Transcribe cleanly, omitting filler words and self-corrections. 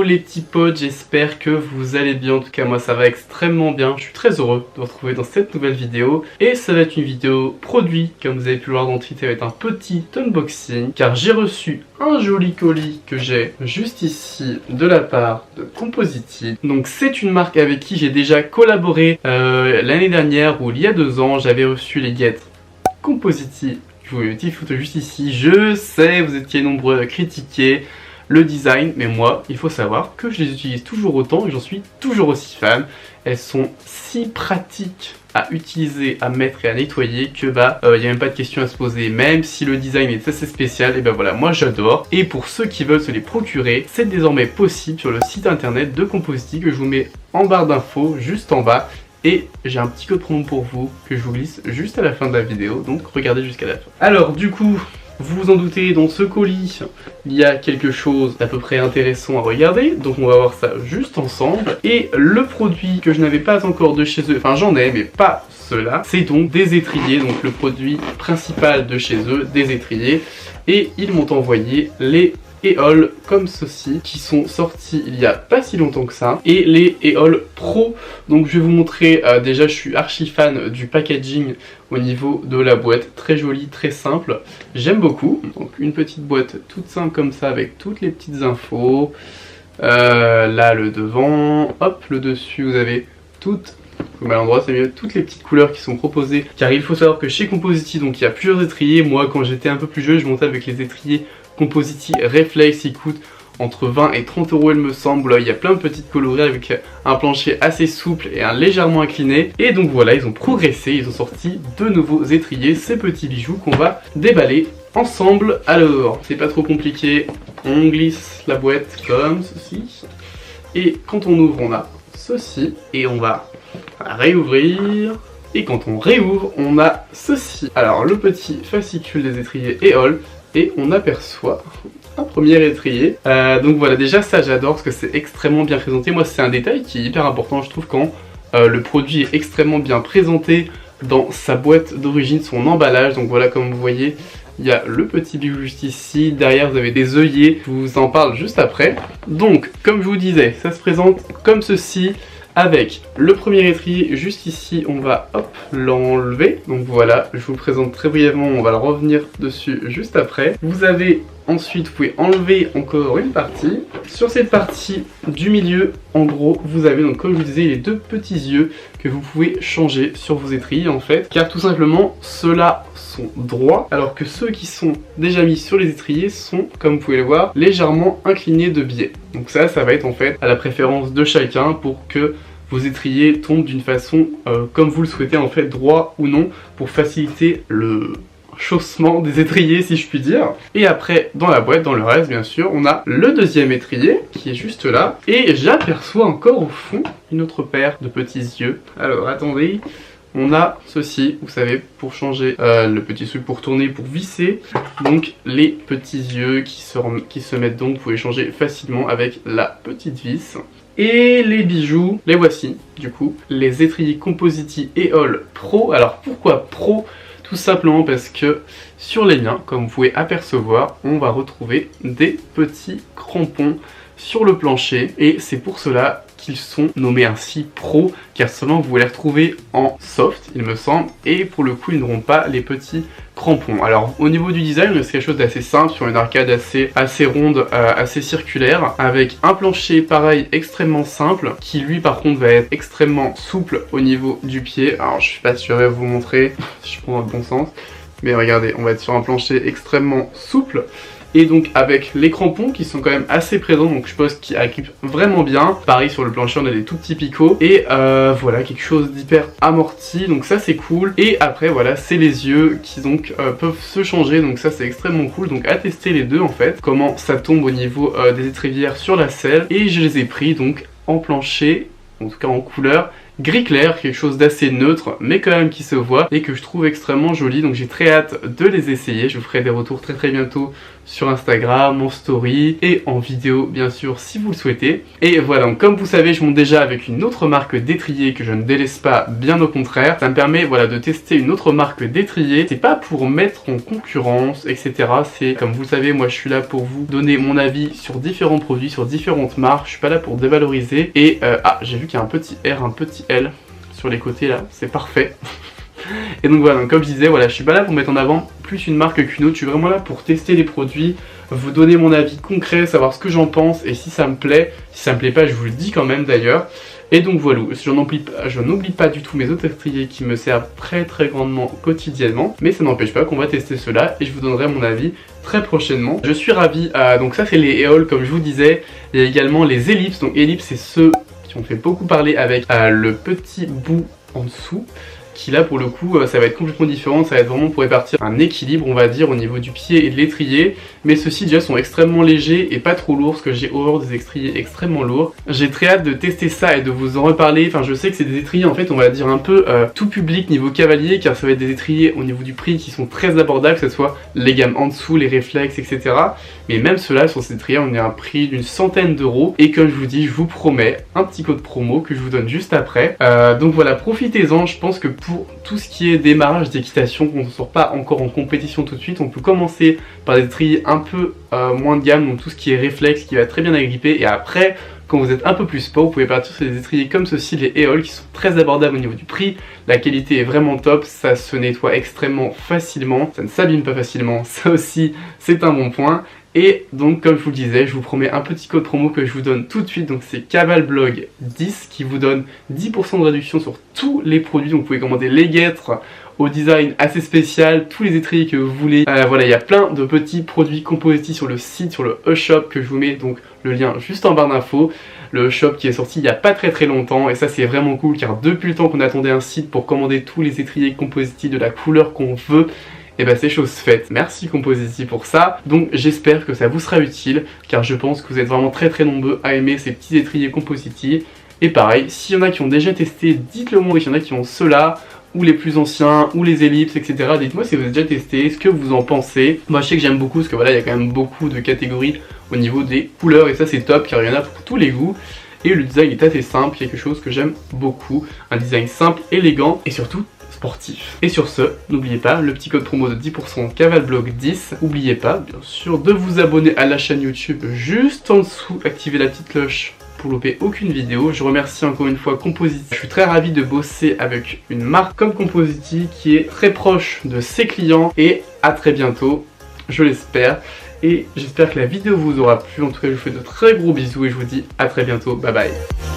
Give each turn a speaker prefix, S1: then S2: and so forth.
S1: Hello les petits potes, j'espère que vous allez bien. En tout cas moi ça va extrêmement bien. Je suis très heureux de vous retrouver dans cette nouvelle vidéo. Et ça va être une vidéo produit, comme vous avez pu le voir dans le titre, avec un petit unboxing. Car j'ai reçu un joli colis que j'ai juste ici de la part de Compositi. Donc c'est une marque avec qui j'ai déjà collaboré l'année dernière ou il y a 2 ans. J'avais reçu les guettes Compositi. Je vous mets une petite photo juste ici. Je sais, vous étiez nombreux à critiquer le design, mais moi, il faut savoir que je les utilise toujours autant et j'en suis toujours aussi fan. Elles sont si pratiques à utiliser, à mettre et à nettoyer que il n'y a même pas de question à se poser. Même si le design est assez spécial, et voilà, moi j'adore. Et pour ceux qui veulent se les procurer, c'est désormais possible sur le site internet de Compositi que je vous mets en barre d'infos, juste en bas. Et j'ai un petit code promo pour vous que je vous glisse juste à la fin de la vidéo, donc regardez jusqu'à la fin. Alors du coup, vous vous en doutez, dans ce colis, il y a quelque chose d'à peu près intéressant à regarder, donc on va voir ça juste ensemble. Et le produit que je n'avais pas encore de chez eux, enfin j'en ai, mais pas ceux-là, c'est donc des étriers, donc le produit principal de chez eux, des étriers. Et ils m'ont envoyé les Éole comme ceci, qui sont sortis il y a pas si longtemps que ça, et les Éole Pro. Donc je vais vous montrer, déjà je suis archi fan du packaging au niveau de la boîte, très jolie, très simple, j'aime beaucoup. Donc une petite boîte toute simple comme ça avec toutes les petites infos, là le devant, hop le dessus vous avez toutes, au mal endroit c'est mieux, toutes les petites couleurs qui sont proposées, car il faut savoir que chez Compositi donc il y a plusieurs étriers. Moi quand j'étais un peu plus jeune je montais avec les étriers Compositi Reflex, ils coûtent entre 20 et 30 euros il me semble. Il y a plein de petites colorées avec un plancher assez souple et un légèrement incliné. Et donc voilà, ils ont progressé, ils ont sorti de nouveaux étriers, ces petits bijoux qu'on va déballer ensemble. Alors, c'est pas trop compliqué, on glisse la boîte comme ceci. Et quand on ouvre, on a ceci. Et on va réouvrir. Et quand on réouvre, on a ceci. Alors, le petit fascicule des étriers Éole. Et on aperçoit un premier étrier. Donc voilà, déjà ça j'adore parce que c'est extrêmement bien présenté. Moi c'est un détail qui est hyper important je trouve quand le produit est extrêmement bien présenté dans sa boîte d'origine, son emballage. Donc voilà, comme vous voyez, il y a le petit bijou juste ici. Derrière vous avez des œillets, je vous en parle juste après. Donc comme je vous disais, ça se présente comme ceci. Avec le premier étrier juste ici, on va hop l'enlever. Donc voilà, je vous le présente très brièvement, on va le revenir dessus juste après. Vous avez ensuite, vous pouvez enlever encore une partie. Sur cette partie du milieu, en gros, vous avez donc comme je vous disais les 2 petits yeux que vous pouvez changer sur vos étriers en fait. Car tout simplement, ceux-là sont droits, alors que ceux qui sont déjà mis sur les étriers sont, comme vous pouvez le voir, légèrement inclinés de biais. Donc ça va être en fait à la préférence de chacun pour que vos étriers tombent d'une façon comme vous le souhaitez en fait, droit ou non, pour faciliter le chaussement des étriers si je puis dire. Et après dans la boîte, dans le reste bien sûr, on a le deuxième étrier qui est juste là. Et j'aperçois encore au fond une autre paire de petits yeux. Alors attendez, on a ceci, vous savez, pour changer le petit truc, pour tourner, pour visser. Donc les petits yeux qui se mettent donc, vous pouvez changer facilement avec la petite vis. Et les bijoux, les voici du coup, les étriers Compositi Éole Pro. Alors pourquoi Pro? Tout simplement parce que sur les miens, comme vous pouvez apercevoir, on va retrouver des petits crampons sur le plancher. Et c'est pour cela qu'ils sont nommés ainsi Pro, car seulement vous les retrouver en soft il me semble, et pour le coup ils n'auront pas les petits crampons. Alors au niveau du design c'est quelque chose d'assez simple, sur une arcade assez ronde, assez circulaire, avec un plancher pareil extrêmement simple, qui lui par contre va être extrêmement souple au niveau du pied. Alors je suis pas sûr de vous montrer si je prends dans le bon sens, mais regardez, on va être sur un plancher extrêmement souple. Et donc avec les crampons qui sont quand même assez présents, donc je pense qu'ils agrippent vraiment bien. Pareil sur le plancher on a des tout petits picots. Et voilà, quelque chose d'hyper amorti, donc ça c'est cool. Et après voilà, c'est les yeux qui donc peuvent se changer, donc ça c'est extrêmement cool. Donc à tester les deux en fait, comment ça tombe au niveau des étrivières sur la selle. Et je les ai pris donc en plancher, en tout cas en couleur gris clair, quelque chose d'assez neutre mais quand même qui se voit et que je trouve extrêmement joli. Donc j'ai très hâte de les essayer, je vous ferai des retours très bientôt sur Instagram, en story et en vidéo bien sûr si vous le souhaitez. Et voilà, donc comme vous savez, je monte déjà avec une autre marque d'étrier que je ne délaisse pas, bien au contraire. Ça me permet voilà de tester une autre marque d'étrier. C'est pas pour mettre en concurrence etc. C'est comme vous le savez, moi je suis là pour vous donner mon avis sur différents produits, sur différentes marques. Je suis pas là pour dévaloriser. Et j'ai vu qu'il y a un petit R, un petit L sur les côtés là, c'est parfait. Et donc voilà, donc comme je disais, voilà, je suis pas là pour mettre en avant plus une marque qu'une autre, je suis vraiment là pour tester les produits, vous donner mon avis concret, savoir ce que j'en pense et si ça me plaît. Si ça me plaît pas, je vous le dis quand même d'ailleurs. Et donc voilà, je n'oublie pas du tout mes autres étriers qui me servent très grandement quotidiennement, mais ça n'empêche pas qu'on va tester cela et je vous donnerai mon avis très prochainement. Je suis ravi, donc ça c'est les éoles comme je vous disais. Il y a également les ellipses, donc ellipses c'est ceux qui ont fait beaucoup parler avec le petit bout en dessous, qui là pour le coup ça va être complètement différent, ça va être vraiment pour répartir un équilibre on va dire au niveau du pied et de l'étrier, mais ceux-ci déjà sont extrêmement légers et pas trop lourds parce que j'ai horreur des étriers extrêmement lourds. J'ai très hâte de tester ça et de vous en reparler. Enfin je sais que c'est des étriers en fait on va dire un peu tout public niveau cavalier, car ça va être des étriers au niveau du prix qui sont très abordables, que ce soit les gammes en dessous, les réflexes etc. Mais même ceux-là sur ces étriers on est à un prix d'une centaine d'euros et comme je vous dis je vous promets un petit code promo que je vous donne juste après. Donc voilà, profitez-en. Je pense que pour tout ce qui est démarrage d'équitation, qu'on ne sort pas encore en compétition tout de suite, on peut commencer par des étriers un peu moins de gamme, donc tout ce qui est réflexe qui va très bien agripper, et après quand vous êtes un peu plus sport, vous pouvez partir sur des étriers comme ceci, les éoles, qui sont très abordables au niveau du prix. La qualité est vraiment top, ça se nettoie extrêmement facilement, ça ne s'abîme pas facilement, ça aussi c'est un bon point. Et donc comme je vous le disais, je vous promets un petit code promo que je vous donne tout de suite, donc c'est Cavalblog 10 qui vous donne 10% de réduction sur tous les produits. Donc vous pouvez commander les guêtres au design assez spécial, tous les étriers que vous voulez. Voilà, il y a plein de petits produits compositis sur le site, sur le e-shop que je vous mets donc le lien juste en barre d'infos. Le shop qui est sorti il n'y a pas très longtemps et ça c'est vraiment cool, car depuis le temps qu'on attendait un site pour commander tous les étriers compositis de la couleur qu'on veut, et bah c'est chose faite. Merci Compositi pour ça. Donc j'espère que ça vous sera utile, car je pense que vous êtes vraiment très nombreux à aimer ces petits étriers Compositi. Et pareil, s'il y en a qui ont déjà testé, dites-le moi. S'il y en a qui ont ceux-là, ou les plus anciens, ou les ellipses, etc. Dites-moi si vous avez déjà testé, ce que vous en pensez. Moi je sais que j'aime beaucoup, parce que voilà, il y a quand même beaucoup de catégories au niveau des couleurs, et ça c'est top, car il y en a pour tous les goûts. Et le design est assez simple, quelque chose que j'aime beaucoup. Un design simple, élégant, et surtout sportif. Et sur ce, n'oubliez pas le petit code promo de 10% Cavalblog 10. N'oubliez pas, bien sûr, de vous abonner à la chaîne YouTube juste en dessous, activer la petite cloche pour louper aucune vidéo. Je remercie encore une fois Compositi. Je suis très ravi de bosser avec une marque comme Compositi qui est très proche de ses clients, et à très bientôt, je l'espère. Et j'espère que la vidéo vous aura plu. En tout cas, je vous fais de très gros bisous et je vous dis à très bientôt. Bye bye.